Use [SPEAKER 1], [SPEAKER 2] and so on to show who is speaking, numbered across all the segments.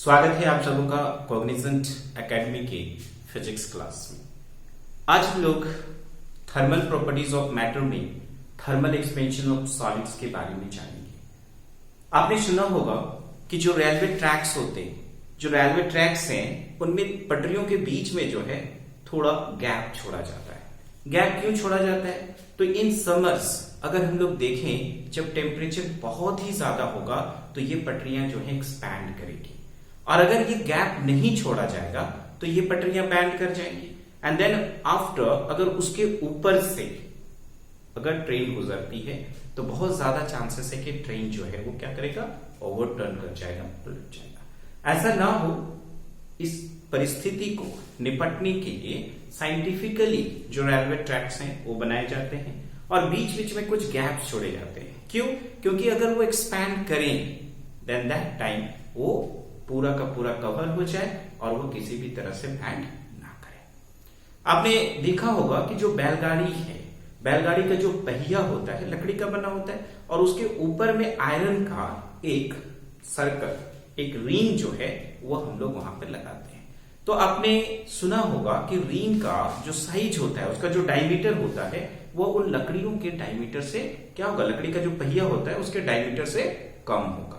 [SPEAKER 1] स्वागत है आप सबों का कॉग्निजेंट एकेडमी के फिजिक्स क्लास में। आज हम लोग थर्मल प्रॉपर्टीज ऑफ मैटर में थर्मल एक्सपेंशन ऑफ सॉलिड्स के बारे में जानेंगे। आपने सुना होगा कि जो रेलवे ट्रैक्स होते हैं, जो रेलवे ट्रैक्स हैं, उनमें पटरियों के बीच में जो है थोड़ा गैप छोड़ा जाता है। गैप क्यों छोड़ा जाता है? तो इन समर्स अगर हम लोग देखें, जब टेम्परेचर बहुत ही ज्यादा होगा तो ये पटरियां जो है एक्सपैंड करेगी, और अगर ये गैप नहीं छोड़ा जाएगा तो ये पटरियां बैंड कर जाएंगी। एंड देन आफ्टर अगर उसके ऊपर से अगर ट्रेन गुजरती है तो बहुत ज्यादा चांसेस है कि ट्रेन जो है वो क्या करेगा, ओवरटर्न कर जाएगा, पलट जाएगा। ऐसा ना हो, इस परिस्थिति को निपटने के लिए साइंटिफिकली जो रेलवे ट्रैक्स हैं वो बनाए जाते हैं और बीच बीच में कुछ गैप्स छोड़े जाते हैं। क्यों? क्योंकि अगर वो एक्सपैंड करें देन दैट टाइम वो पूरा का पूरा कवर हो जाए और वो किसी भी तरह से बैंड ना करे। आपने देखा होगा कि जो बैलगाड़ी है, बैलगाड़ी का जो पहिया होता है लकड़ी का बना होता है और उसके ऊपर में आयरन का एक सर्कल, एक रिंग जो है वो हम लोग वहां पे लगाते हैं। तो आपने सुना होगा कि रिंग का जो साइज होता है, उसका जो डायमीटर होता है, वो उन लकड़ियों के डायमीटर से क्या होगा, लकड़ी का जो पहिया होता है उसके डायमीटर से कम होगा।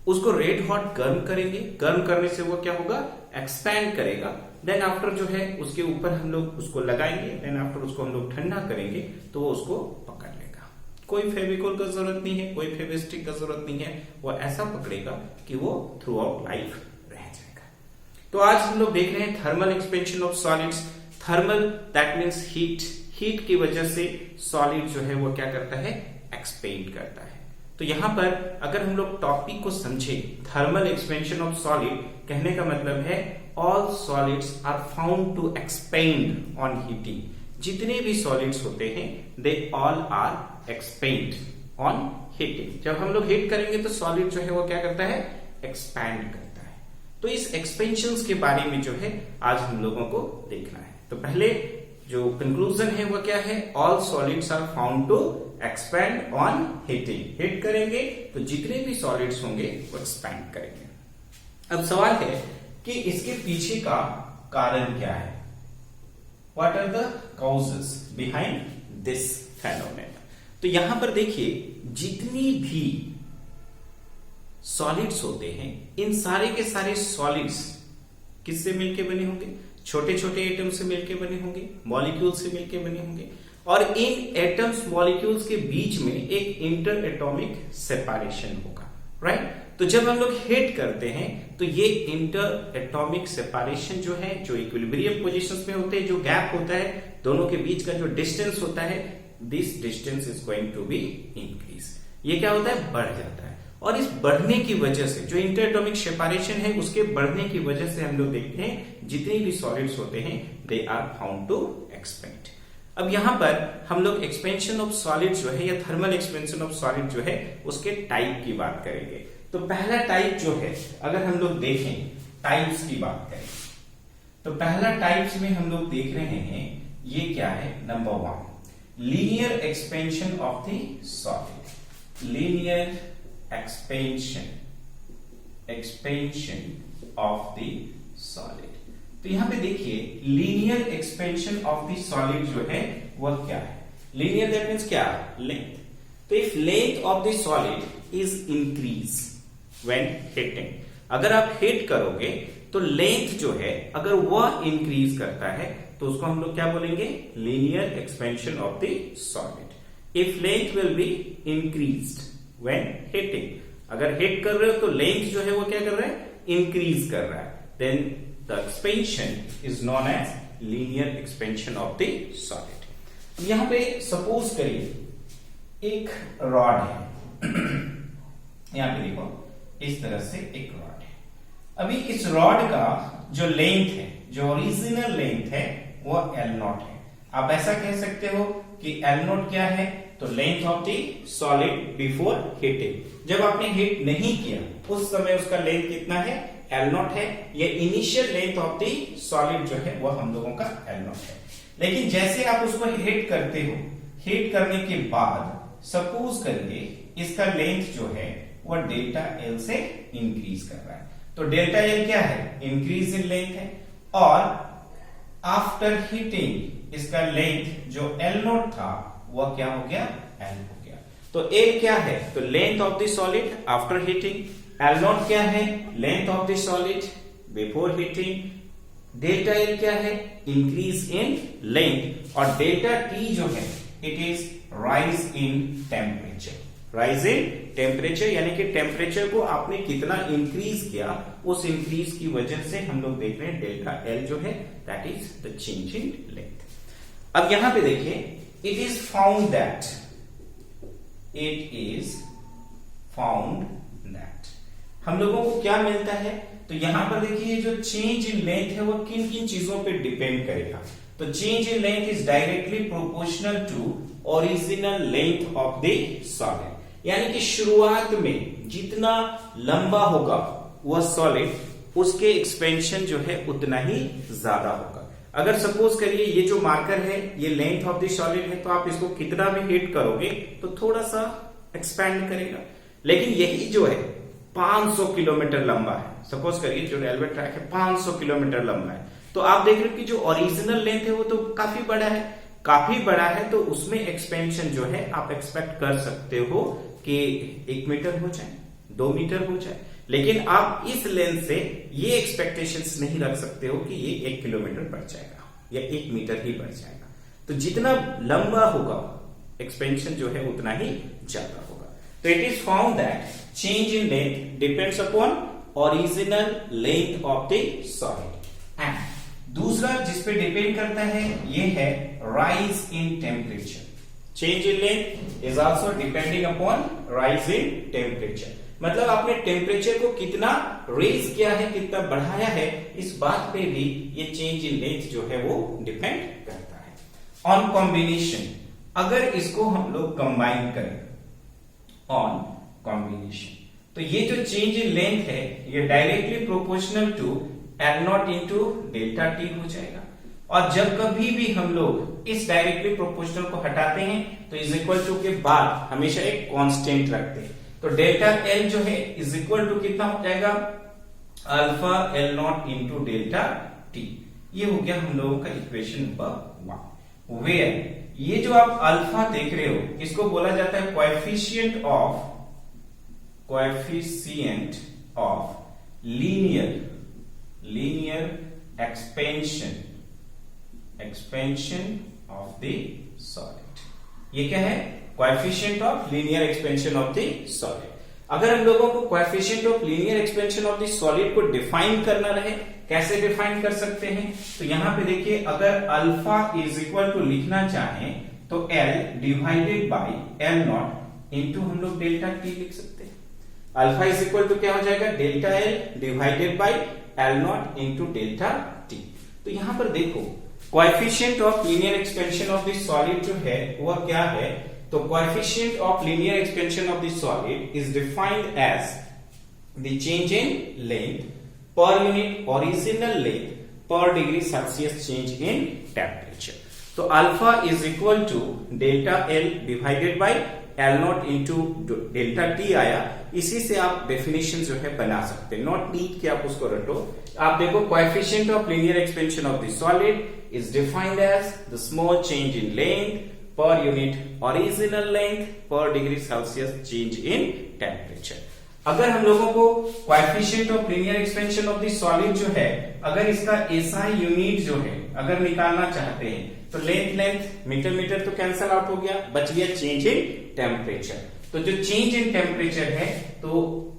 [SPEAKER 1] उसको रेड हॉट गर्म करेंगे, गर्म करने से वो क्या होगा, एक्सपैंड करेगा। देन आफ्टर जो है उसके ऊपर हम लोग उसको लगाएंगे, देन आफ्टर उसको हम लोग ठंडा करेंगे तो वो उसको पकड़ लेगा। कोई फेविकोल का जरूरत नहीं है, कोई फेविस्टिक का जरूरत नहीं है, वो ऐसा पकड़ेगा कि वो थ्रू आउट लाइफ रह जाएगा। तो आज हम लोग देख रहे हैं thermal expansion of solids. Thermal that means heat, heat की वजह से सॉलिड जो है वो क्या करता है, एक्सपेंड करता है। तो यहां पर अगर हम लोग टॉपिक को समझे, थर्मल एक्सपेंशन ऑफ सॉलिड कहने का मतलब है all solids are found to expand on heating. जितने भी सॉलिड्स होते हैं they all are expand on heating. जब हम लोग हीट करेंगे तो सॉलिड जो है वो क्या करता है, एक्सपैंड करता है। तो इस एक्सपेंशन के बारे में जो है आज हम लोगों को देखना है। तो पहले जो कंक्लूजन है वो क्या है, all solids are found to expand on heating. Heat करेंगे तो जितने भी सॉलिड्स होंगे वो एक्सपैंड करेंगे। अब सवाल है कि इसके पीछे का कारण क्या है, what are the causes behind this phenomenon. तो यहां पर देखिए, जितनी भी सॉलिड्स होते हैं, इन सारे के सारे सॉलिड्स किससे मिलके बने होंगे, छोटे छोटे एटम से मिलके बने होंगे, मॉलिक्यूल से मिलके बने होंगे, और इन एटम्स मॉलिक्यूल्स के बीच में एक इंटर एटॉमिक सेपरेशन होगा, राइट। तो जब हम लोग हीट करते हैं तो ये इंटर एटॉमिक सेपरेशन जो है, जो इक्विलिब्रियम पोजीशंस में होते हैं, जो गैप होता है दोनों के बीच का जो डिस्टेंस होता है, this distance is going to be increase. ये क्या होता है, बढ़ जाता है। और इस बढ़ने की वजह से जो इंटर एटॉमिक सेपरेशन है, उसके बढ़ने की वजह से हम लोग देखते हैं जितने भी सॉलिड्स होते हैं they are found to expand. अब यहां पर हम लोग एक्सपेंशन ऑफ सॉलिड जो है या थर्मल एक्सपेंशन ऑफ सॉलिड जो है उसके टाइप की बात करेंगे। तो पहला टाइप जो है, अगर हम लोग देखें टाइप्स की बात करें तो पहला टाइप्स में हम लोग देख रहे हैं ये क्या है, number 1 linear expansion of the solid. Linear expansion of the solid. तो यहां पे देखिए, linear expansion of the solid जो है वह क्या है, लीनियर दैट मींस क्या, लेंथ। तो if length of the solid is increase when heating, अगर आप हीट करोगे तो लेंथ जो है अगर वह इंक्रीज करता है तो उसको हम लोग क्या बोलेंगे, linear expansion of the solid. If length will be increased when heating, अगर हीट कर रहे हो तो लेंथ जो है वो क्या कर रहा है, इंक्रीज कर रहा है, then the expansion is known as linear expansion of the solid। यहां पे सपोज करिए एक रॉड है यहां पे देखो, इस तरह से एक रॉड है। अभी इस रॉड का जो लेंथ है, जो ओरिजिनल लेंथ है वो L0 है। आप ऐसा कह सकते हो कि L0 क्या है, तो length of the solid before heating. जब आपने हीट नहीं किया उस समय उसका लेंथ कितना है, L0 है। ये initial length of the solid जो है वह हम लोगों का L0 है। लेकिन जैसे आप उसको हीट करते हो, हीट करने के बाद सपोज करिए इसका लेंथ जो है वह डेल्टा L से इंक्रीज कर रहा है। तो डेल्टा एल क्या है, इंक्रीज इन लेंथ है, और आफ्टर हीटिंग इसका लेंथ जो एल नॉट था वह क्या हो गया, एल हो गया। तो एल क्या है, तो length of the solid after heating, L not क्या है, length of the solid before heating, delta L क्या है, इंक्रीज इन लेंथ, और डेल्टा टी जो है it is rise in temperature, rise in temperature, यानी कि टेम्परेचर को आपने कितना इंक्रीज किया, उस इंक्रीज की वजह से हम लोग देख रहे हैं डेल्टा एल जो है that is the change in length. अब यहां पे देखिए, इट इज फाउंड दैट हम लोगों को क्या मिलता है, तो यहां पर देखिए जो चेंज इन लेंथ है वो किन किन चीजों पे डिपेंड करेगा। तो change in length is directly proportional to original length of the solid, यानी कि शुरुआत में जितना लंबा होगा वह सॉलिड उसके एक्सपेंशन जो है उतना ही ज्यादा होगा। अगर सपोज करिए ये जो मार्कर है ये लेंथ ऑफ द सॉलिड है, तो आप इसको कितना भी हिट करोगे तो थोड़ा सा एक्सपैंड करेगा, लेकिन यही जो है 500 किलोमीटर लंबा है, सपोज करिए जो रेलवे ट्रैक है 500 किलोमीटर लंबा है, तो आप देख रहे हो कि जो ओरिजिनल लेंथ है वो तो काफी बड़ा है, तो उसमें एक्सपेंशन जो है आप एक्सपेक्ट कर सकते हो कि 1 मीटर हो जाए, 2 मीटर हो जाए, लेकिन आप इस लेंथ से ये एक्सपेक्टेशंस नहीं रख सकते हो कि ये 1 किलोमीटर बढ़ जाएगा या 1 मीटर ही बढ़ जाएगा। तो जितना लंबा होगा एक्सपेंशन जो है उतना ही ज्यादा होगा। तो it is found that change in length depends upon original length of the solid. And दूसरा जिस पे डिपेंड करता है ये है rise in temperature. Change in length is also depending upon rise in temperature, मतलब आपने टेम्परेचर को कितना रेज किया है, कितना बढ़ाया है, इस बात पे भी ये चेंज इन लेंथ जो है वो डिपेंड करता है। ऑन कॉम्बिनेशन, अगर इसको हम लोग कंबाइन करें, ऑन कॉम्बिनेशन, तो ये जो चेंज इन लेंथ है ये directly proportional to L not into delta T हो जाएगा, और जब कभी भी हम लोग इस डायरेक्टली प्रोपोर्शनल को हटाते हैं तो इज इक्वल टू के बाद हमेशा एक कांस्टेंट रखते हैं, तो डेल्टा एल जो है इज इक्वल टू कितना हो जाएगा, alpha L not into delta T. ये हो गया हम लोगों का इक्वेशन नंबर 1, वेयर ये जो आप अल्फा देख रहे हो इसको बोला जाता है coefficient of linear expansion of the solid. ये क्या है, coefficient of linear expansion of the solid. अगर हम लोगों को coefficient of linear expansion of the solid को डिफाइन करना रहे, कैसे डिफाइन कर सकते हैं, तो यहां पे देखिए अगर अल्फा इज इक्वल टू लिखना चाहें तो L divided by L not into हम लोग डेल्टा टी लिख सकते हैं। अल्फा इज इक्वल टू क्या हो जाएगा, delta L divided by L not into delta T. तो यहां पर देखो coefficient of linear expansion of the solid जो है वह क्या है, तो coefficient of linear expansion of the solid is defined as the change in length per unit original length per degree Celsius change in temperature. तो alpha is equal to delta L divided by L not into delta T आया, इसी से आप definition जो है बना सकते हैं, नॉट नीड कि आप उसको रटो। आप देखो coefficient of linear expansion of the solid is defined as the small change in length per unit original length per degree Celsius change in temperature। अगर हम लोगों को coefficient of linear expansion of the solid जो है, अगर इसका SI unit जो है अगर निकालना चाहते हैं तो लेंथ मीटर तो कैंसल आउट हो गया, बच गया चेंज इन टेम्परेचर। तो जो चेंज इन टेम्परेचर है तो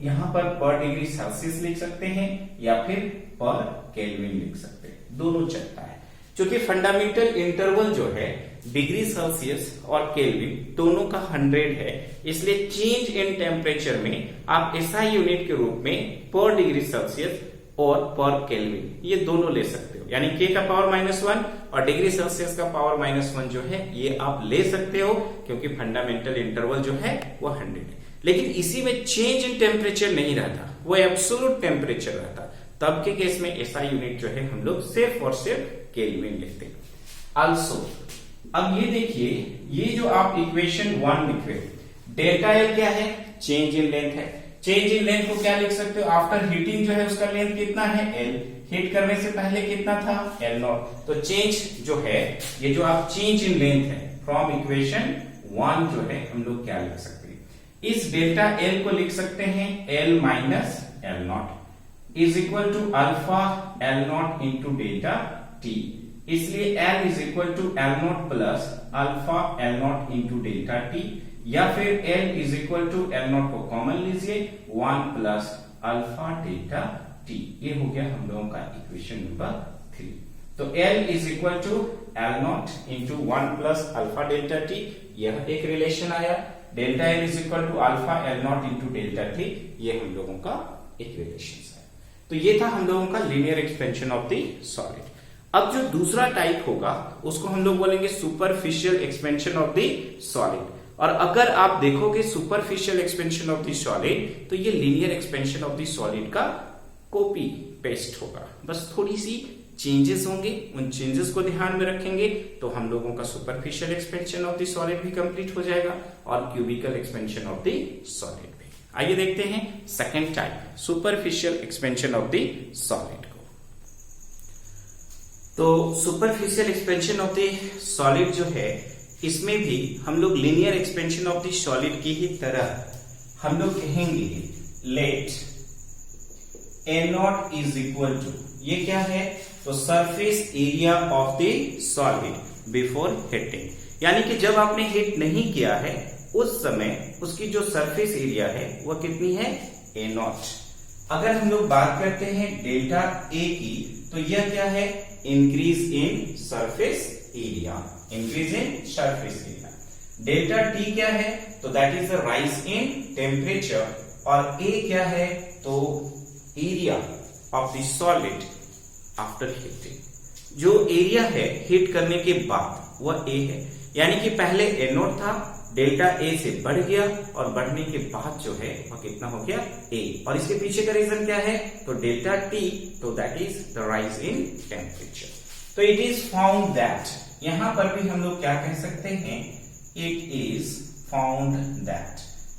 [SPEAKER 1] यहां पर डिग्री सेल्सियस लिख सकते हैं या फिर पर केल्विन लिख सकते हैं, दोनों चलता है। क्योंकि फंडामेंटल इंटरवल जो है डिग्री सेल्सियस और केल्विन दोनों का 100 है, इसलिए चेंज इन टेम्परेचर में आप एसआई यूनिट के रूप में पर डिग्री सेल्सियस और पर केल्विन ये दोनों ले सकते हो, यानी के का पावर -1 और डिग्री सेल्सियस का पावर -1 जो है ये आप ले सकते हो, क्योंकि फंडामेंटल इंटरवल जो है वो 100 है। लेकिन इसी में चेंज इन टेम्परेचर नहीं रहता, वो एब्सोल्यूट टेम्परेचर रहता, तब के केस में एसआई यूनिट जो है हम लोग सिर्फ और सिर्फ केल्विन लेते हैं। आल्सो अब ये देखिए, ये जो आप इक्वेशन 1 लिख रहे हो, डेल्टा एल क्या है, चेंज इन लेंथ है, चेंज इन लेंथ को क्या लिख सकते हो, आफ्टर हीटिंग जो है उसका लेंथ कितना है L, हीट करने से पहले कितना था L0। तो चेंज जो है, ये जो आप चेंज इन लेंथ है फ्रॉम इक्वेशन 1 जो है हम लोग क्या लिख सकते हैं, इस डेल्टा L को लिख सकते हैं L minus L0 is equal to alpha L0 into delta T। इसलिए L is equal to L0 plus alpha L0 into delta T, या फिर L is equal to L0 को कॉमन लीजिए 1 प्लस अल्फा डेल्टा T। ये हो गया हम लोगों का इक्वेशन नंबर 3। तो L is equal to L0 into 1 plus alpha delta T, यह एक रिलेशन आया। Delta L is equal to alpha L0 into delta T, ये हम लोगों का एक रिलेशन है। तो ये था हम लोगों का linear expansion of the solid. अब जो दूसरा टाइप होगा उसको हम लोग बोलेंगे superficial expansion of the solid. और अगर आप देखोगे superficial expansion of the solid, तो ये linear expansion of the solid का कॉपी पेस्ट होगा, बस थोड़ी सी चेंजेस होंगे, उन चेंजेस को ध्यान में रखेंगे तो हम लोगों का superficial expansion of the solid भी कंप्लीट हो जाएगा और cubical expansion of the solid भी। आइए देखते हैं second type, superficial expansion of the solid को। तो superficial expansion of the solid जो है, इसमें भी हम लोग linear expansion of the solid की ही तरह हम लोग कहेंगे late A0 is equal to, ये क्या है, तो surface area of the solid before heating, यानी कि जब आपने हीट नहीं किया है उस समय उसकी जो सरफेस एरिया है वह कितनी है A0। अगर हम लोग बात करते हैं डेल्टा A की, तो यह क्या है, increase in surface area, increase in surface area. Delta T क्या है, तो that is the rise in temperature, और A क्या है, तो area of the solid after heating. जो एरिया है हीट करने के बाद वह A है, यानी कि पहले A0 था, डेल्टा A से बढ़ गया और बढ़ने के बाद जो है वह कितना हो गया A, और इसके पीछे का रीजन क्या है, तो डेल्टा T, तो that is the rise in temperature. तो इट इज फाउंड दैट, यहां पर भी हम लोग क्या कह सकते हैं, it is found that,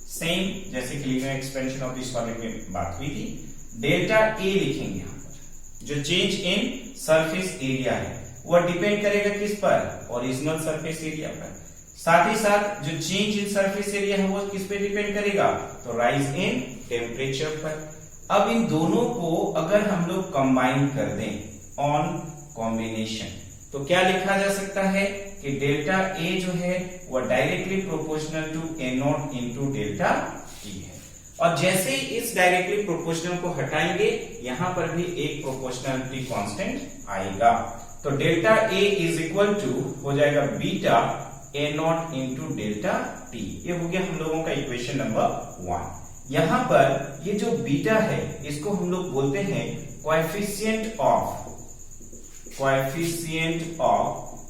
[SPEAKER 1] same जैसे कि linear expansion of the solid में बात हुई थी, डेल्टा A लिखेंगे यहां पर, जो चेंज इन सरफेस एरिया है वह डिपेंड करेगा किस पर, ओरिजिनल सरफेस एरिया पर। साथ ही साथ जो चेंज इन सरफेस एरिया है वो किस पे डिपेंड करेगा, तो राइज इन टेम्परेचर पर। अब इन दोनों को अगर हम लोग कंबाइन कर दें ऑन कॉम्बिनेशन, तो क्या लिखा जा सकता है कि डेल्टा A जो है वह directly proportional to A0 into delta T है। और जैसे ही इस डायरेक्टली प्रोपोर्शनल को हटाएंगे, यहां पर भी एक प्रोपोर्शनलिटी कांस्टेंट आएगा, तो delta A is equal to हो जाएगा beta A0 into delta T। ये हो गया हम लोगों का इक्वेशन नंबर 1। यहां पर ये जो बीटा है इसको हम लोग बोलते हैं coefficient of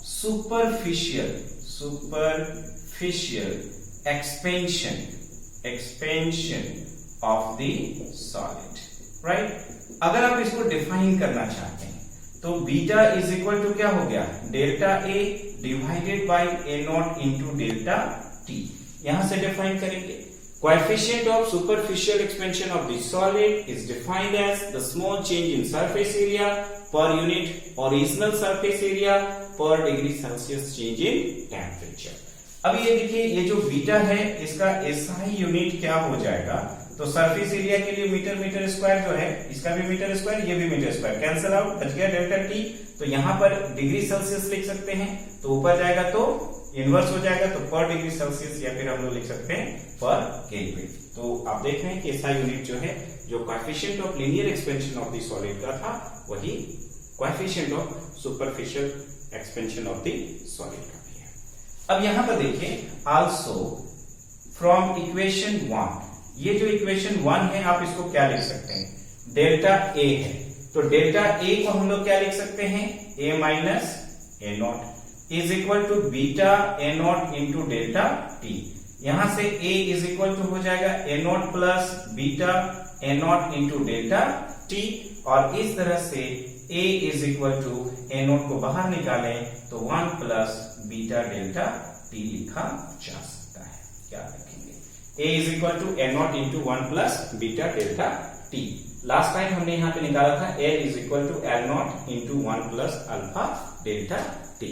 [SPEAKER 1] superficial expansion of the solid, right. अगर आप इसको डिफाइन करना चाहते हैं तो बीटा इज इक्वल टू क्या हो गया, delta A divided by A0 into delta T। यहां से डिफाइन करेंगे, coefficient of superficial expansion of the solid is defined as the small change in surface area per unit original surface area per degree Celsius change in temperature. अब ये देखिए, ये जो beta है इसका SI यूनिट क्या हो जाएगा, तो सरफेस एरिया के लिए मीटर स्क्वायर जो है, इसका भी मीटर स्क्वायर, ये भी मीटर स्क्वायर, कैंसिल आउट, बच गया डेल्टा T। तो यहां पर डिग्री सेल्सियस लिख सकते हैं, तो ऊपर जाएगा तो इनवर्स हो जाएगा, तो पर डिग्री सेल्सियस, या फिर हम लोग लिख सकते हैं पर केल्विन। तो आप देख रहे हैं कि SI यूनिट जो है, जो coefficient of linear expansion of the solid का था, वही coefficient of superficial expansion of the solid का भी है। अब यहां पर देखिए, आल्सो फ्रॉम इक्वेशन 1, ये जो इक्वेशन 1 है आप इसको क्या लिख सकते हैं, डेल्टा A है, तो डेल्टा A को हम लोग क्या लिख सकते हैं, A minus A0 is equal to beta A0 into delta T। यहां से A इज इक्वल टू हो जाएगा A0 plus beta A0 into delta T, और इस तरह से A is equal to A0 को बाहर निकालें तो 1 प्लस बीटा डेल्टा T लिखा जा सकता है। क्या रखेंगे, A is equal to N not into 1 plus beta delta T. Last time हमने यहाँ पे निकाला था L is equal to L not into 1 plus alpha delta T.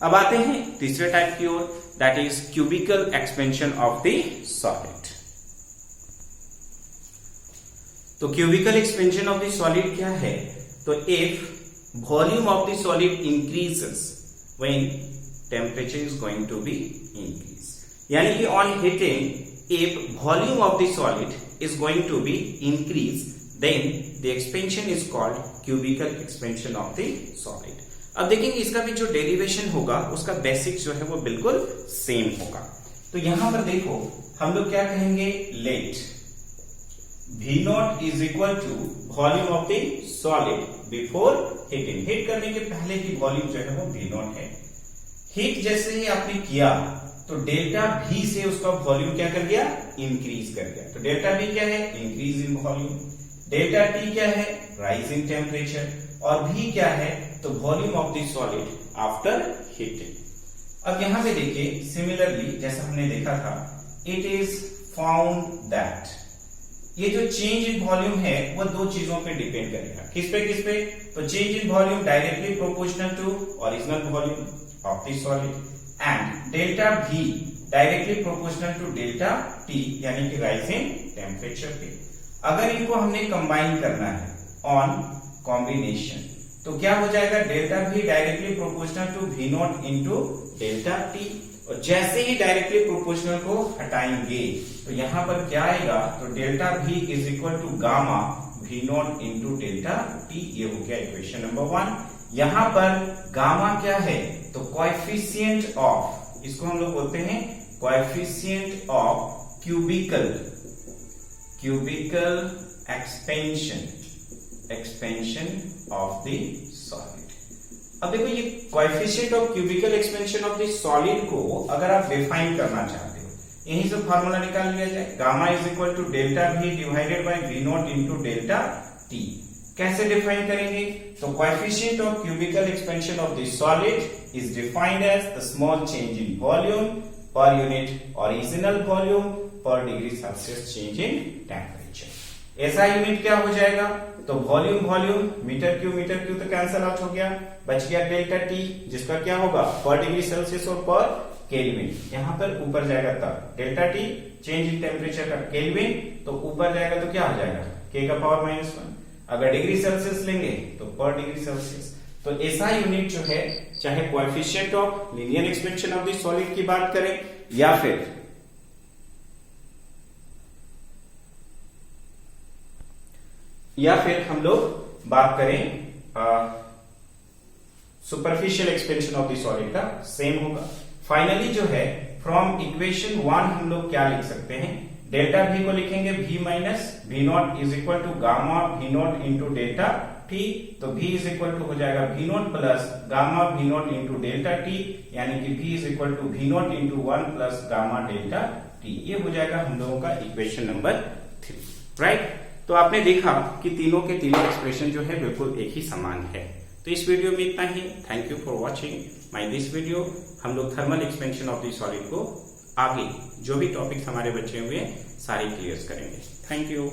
[SPEAKER 1] अब आते हैं तीसरे टाइप की ओर, that is cubical expansion of the solid. तो cubical expansion of the solid क्या है? तो if volume of the solid increases when temperature is going to be increase, यानी कि on heating if volume of the solid is going to be increased, then the expansion is called cubical expansion of the solid. अब देखेंगे इसका भी जो derivation होगा उसका basic जो है वो बिल्कुल सेम होगा। तो यहां पर देखो हम लोग क्या कहेंगे, let V not is equal to volume of the solid before heating. Heat करने के पहले की वॉल्यूम जो है वो V नॉट है। हीट जैसे ही आपने किया तो डेल्टा V से उसका वॉल्यूम क्या कर गया, इंक्रीज कर गया। तो डेल्टा V क्या है, increase in volume. Delta T क्या है, राइज इन टेम्परेचर। और V क्या है, तो volume of the solid after heating. अब यहां पे देखिए सिमिलरली जैसा हमने देखा था, इट इज फाउंड दैट ये जो चेंज इन वॉल्यूम है वो दो चीजों पे डिपेंड करेगा। किस पे? तो change in volume directly proportional to original volume of the solid and delta V directly proportional to delta T, यानी कि राइज इन टेम्परेचर पे। अगर इनको हमने कंबाइन करना है ऑन कॉम्बिनेशन तो क्या हो जाएगा, delta V directly proportional to V not into delta T। और जैसे ही डायरेक्टली प्रोपोर्शनल को हटाएंगे तो यहां पर क्या आएगा, तो delta V is equal to gamma V not into delta T। ये हो गया इक्वेशन नंबर 1। यहां पर गामा क्या है, तो कोएफिशिएंट ऑफ, इसको हम लोग बोलते हैं coefficient of cubical expansion of the solid. अब देखो ये coefficient of cubical expansion of the solid को अगर आप डिफाइन करना चाहते हो, यहीं से फार्मूला निकाल लिया जाए, gamma is equal to delta V divided by V not into delta T। कैसे डिफाइन करेंगे, तो coefficient of cubical expansion of the solid is defined as the small change in volume per unit original volume per degree Celsius change in temperature. ऐसा unit क्या हो जाएगा, तो volume meter cube तो cancel out हो गया, बच गया डेल्टा T जिसका क्या होगा पर डिग्री सेल्सियस और पर केल्विन। यहां पर ऊपर जाएगा तब delta T change in temperature का केल्विन, तो ऊपर जाएगा तो क्या हो जाएगा K का पावर -1। अगर डिग्री सेल्सियस लेंगे तो पर डिग्री सेल्सियस। तो ऐसा यूनिट जो है, चाहे coefficient of linear expansion of the solid की बात करें या फिर हम लोग बात करें superficial expansion of the solid का, सेम होगा। फाइनली जो है फ्रॉम इक्वेशन 1 हम लोग क्या लिख सकते हैं, डेल्टा V को लिखेंगे V minus V not is equal to gamma V not into delta T। तो V इज इक्वल टू हो जाएगा V not plus gamma V not into delta T, यानी कि V is equal to V not into 1 plus gamma delta T। ये हो जाएगा हम लोगों का इक्वेशन नंबर 3, राइट। तो आपने देखा कि तीनों के तीनों एक्सप्रेशन जो है बिल्कुल एक ही समान है। तो इस वीडियो में इतना ही। Thank you for watching my this video. हम लोग thermal expansion of the solid को आगे जो भी टॉपिक्स हमारे बचे हुए सारे क्लियर करेंगे। Thank you.